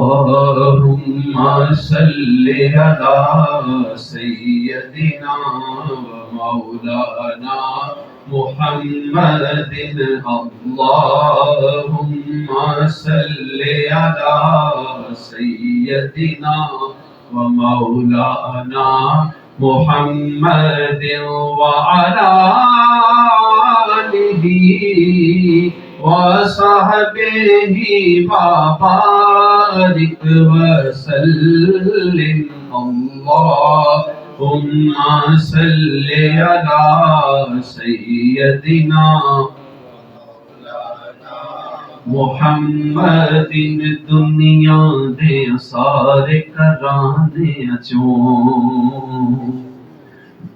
اللهم صل على سيدنا ومولانا محمد اللهم صل على سيدنا ومولانا محمد وعلى آله وصحبه وبارك وسلم اللهم صل على سيدنا محمد دنیا دے سارے کرانے چوں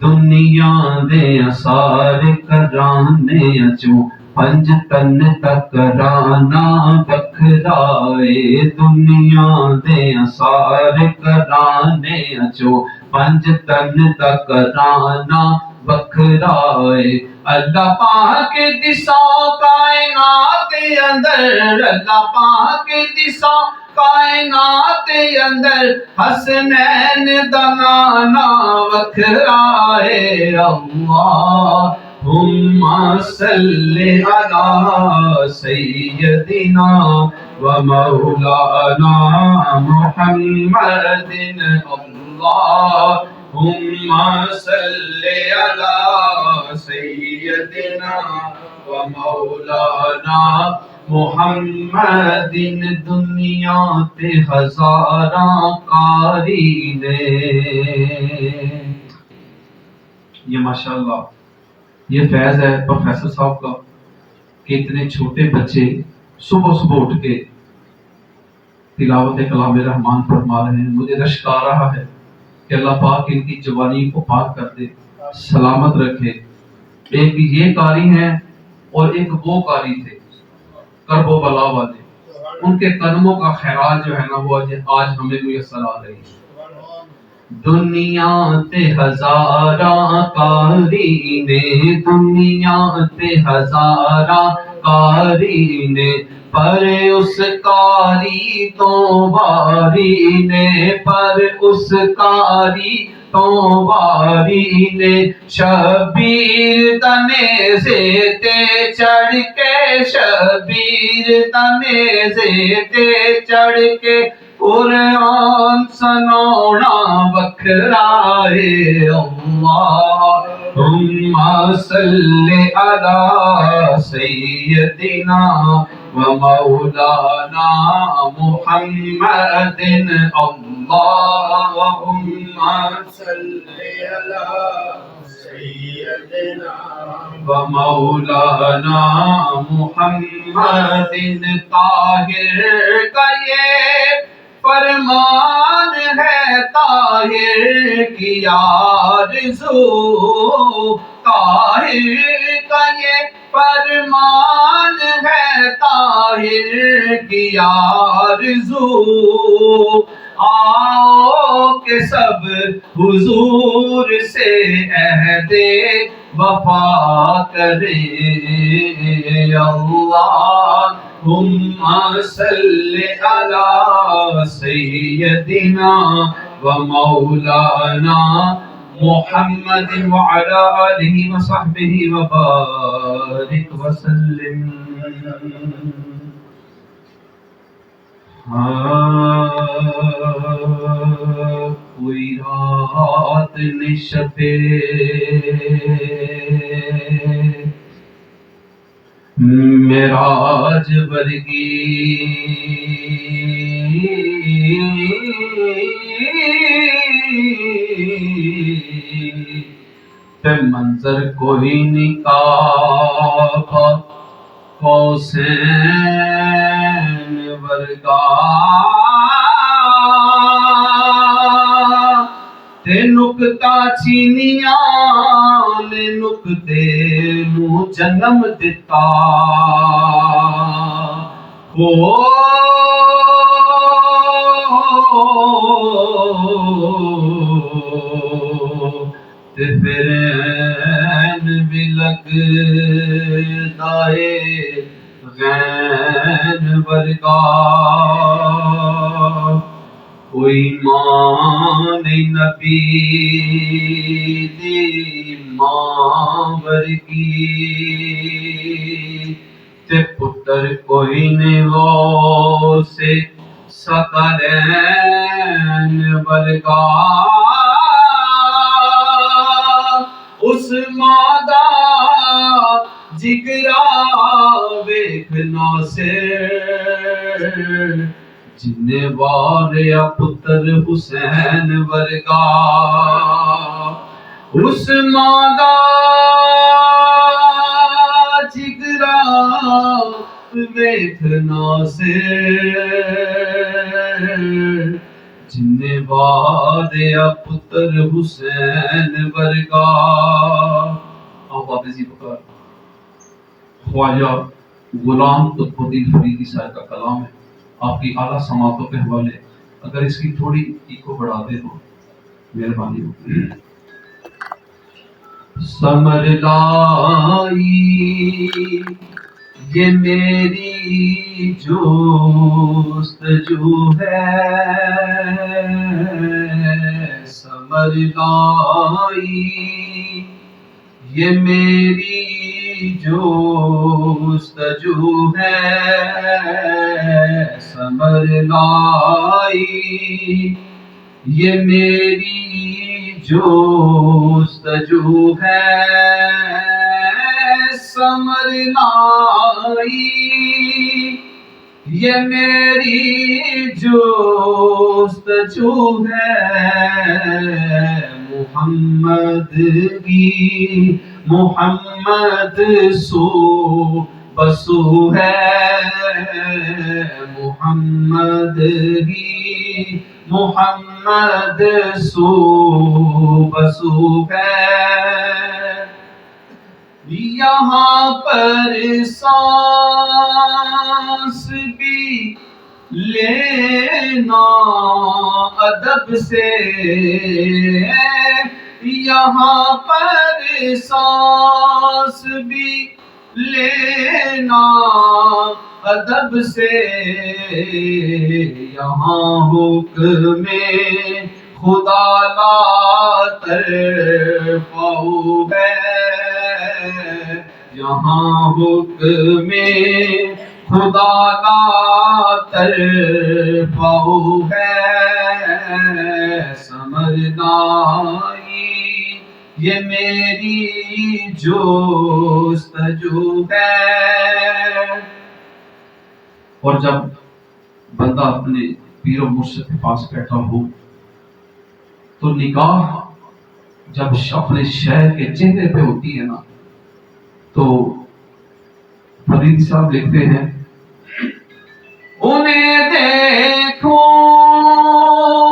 دنیا دے سارے کرانے چوں پنج تن تکرانا بکھرائے دنیا دے سارے کرانے چوں پنج تن تکرانا بکھرائے اللہ پاک دی سو کائنات اندر اللہ پاک دی سو کائنات اندر حسنین دا نانا وکھرائے اللہم صلی علی سیدنا ومولانا محمد اللہم صلی علی سیدنا ومولانا محمد دنیا تے ہزاراں قاری نے یہ ماشاءاللہ یہ فیض ہے پروفیسر صاحب کا کہ اتنے چھوٹے بچے صبح صبح اٹھ کے تلاوت کلام رحمان فرما رہے ہیں. مجھے رشک آ رہا ہے کہ اللہ پاک ان کی جوانی کو پاک کر دے, سلامت رکھے. ایک یہ قاری ہیں اور ایک وہ قاری تھے کرب و بلا والے, ان کے قدموں کا خیرات جو ہے نا وہ آج ہمیں میسر آ رہی ہے. دنیا تے ہزاراں قاری نے دنیا تے ہزاراں قاری نے پر اس قاری تو باری نے پر اس قاری تو باری نے شبیر تنے سے تے چڑھ کے شبیر تنے سے تے چڑھ کے قرآن سنونا بکھرائے اللہم صلی علی سیدنا ومولانا محمد اللہم صلی علی سیدنا ومولانا محمد. طاہر کا یہ فرمان ہے طاہر کی آرزو, طاہر کا یہ فرمان ہے طاہر کی آرزو. آؤ کہ سب حضور سے عہد وفا کریں. اللہم صلی علی سیدنا ومولانا محمد وعلى آلہ وصحبہ وبارک وسلم. کوئی رات نشبے معراج ورگی پہ منظر کوئی نکاح قوسین ورگا تے نکتا چینیاں نے نکتے نو جنم دتا. تے پھر بھی لگ دائے غین ورگا کوئی ماں نہیں نبی دی ماں ورگی تے پتر کوئی نہیں غوث ثقلین ورگا اس ماں دا جگرا ویکھنا سے جن واریا پتر حسین ورگا اس ماں دا جگرا ویکھنا سے جن واریا پتر حسین ورگا آپ واپسی پکار خواجہ غلام قطب الدین فریدی صاحب کا کلام ہے، آپ کی اعلیٰ سماعتوں کے حوالے، اگر اس کی تھوڑی ایکو بڑھا دے تو مہربانی ہوگی۔ سمر لائی یہ میری جستجو ہے، سمر لائی یہ میری جستجو ہے، سمر لائی یہ میری جستجو ہے، سمر لائی یہ میری جستجو ہے، محمد کی محمد سو بسو ہے، محمد کی محمد سو بسو ہے، یہاں پر سانس بھی لینا ادب سے، یہاں پر سانس بھی لینا ادب سے، یہاں حکم خدا لا ترفعو ہے، یہاں حکم خدا لا ترفعو ہے، سمر لائی یہ میری جستجو ہے۔ اور جب بندہ اپنے پیر و مرشد کے پاس بیٹھا ہو تو نگاہ جب اپنے شہر کے چہرے پہ ہوتی ہے نا، تو فرید صاحب لکھتے ہیں انہیں دیکھوں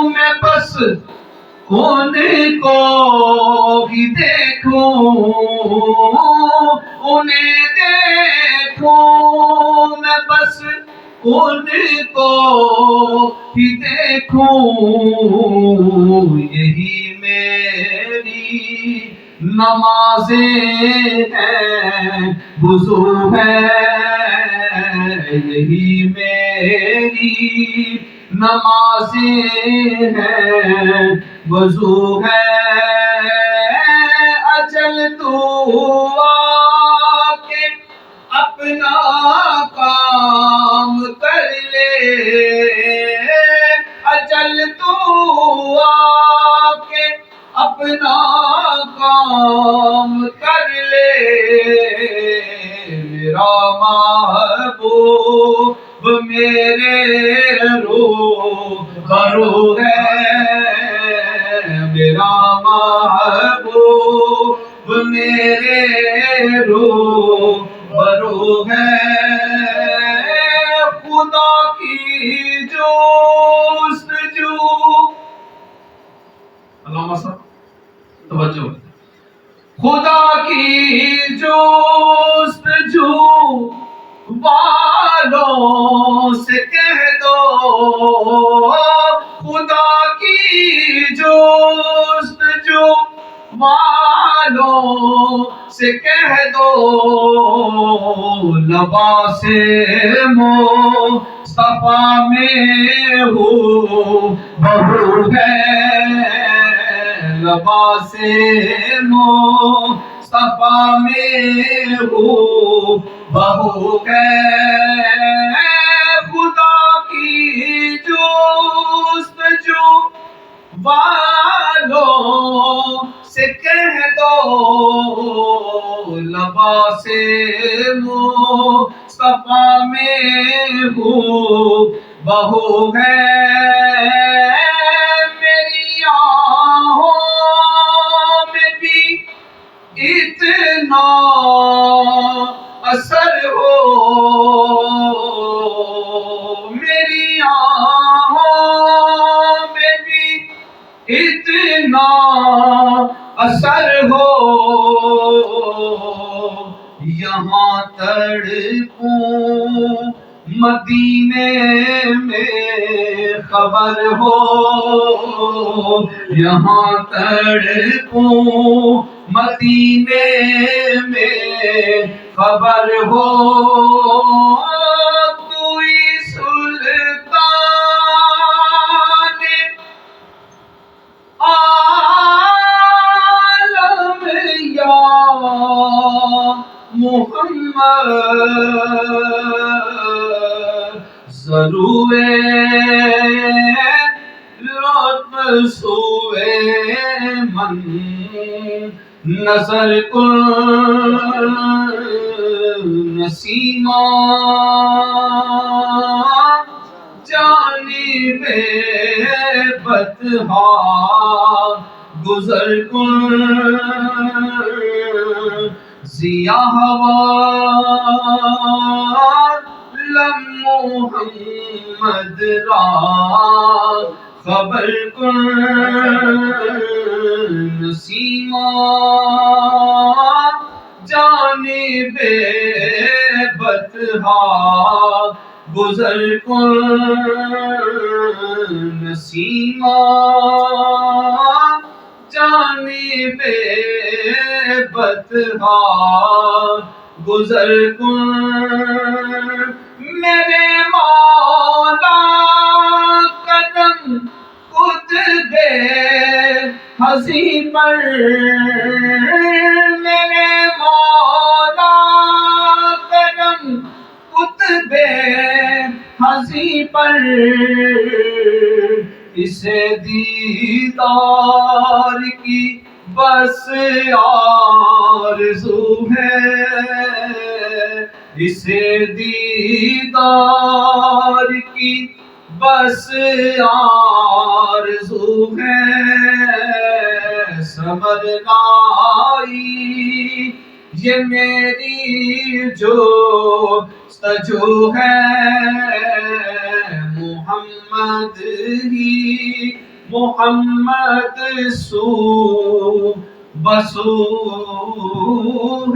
میں بس ان کو ہی دیکھوں، انہیں دیکھوں میں بس ان کو ہی دیکھوں، یہی میری نمازیں ہیں وضو ہے، یہی میری نمازیں ہیں وضو ہے، اجل تو آ کے اپنا کام کر لے، اجل تو آ کے اپنا کام کر لے، میرا محبوب میرے روبرو ہے، میرا محبوب میرے روبرو ہے، خدا کی جستجو، علامہ صاحب توجہ، خدا کی جستجو والوں سے کہہ دو، خدا کی جستجو والوں والوں سے کہہ دو لباس مصطفیٰ میں ہو بہو ہے، لباس مصطفیٰ میں ہو بہو ہے، خدا کی جستجو والوں سے کہہ دو لباس مصطفیٰ میں ہو بہو ہے، میری آہوں میں بھی اتنا اثر ہو، میری آہوں میں بھی اتنا اثر ہو، یہاں تڑپوں مدینے میں خبر ہو، یہاں تڑپوں مدینے میں خبر ہو، توئی سلطان عالم یا محمد، ضرور رتب سوئے من نظر کن نسیما، جانب بطحا گزر کن، ضیا ہوا لم محمد را خبر کن، نسیما جانب بطحا گزر کن، نسیما جانب بطحا گزر کن، میرے مولا قدم قطب حضی پر، میرے مولا قدم قطب حضی پر، اسے دیدار کی بس آرزو ہے، اسے دیدار کی بس آرزو ہے، صبر لائی یہ میری جستجو ہے، محمد ہی محمد سو بسو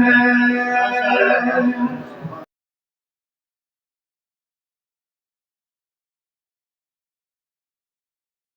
ہے۔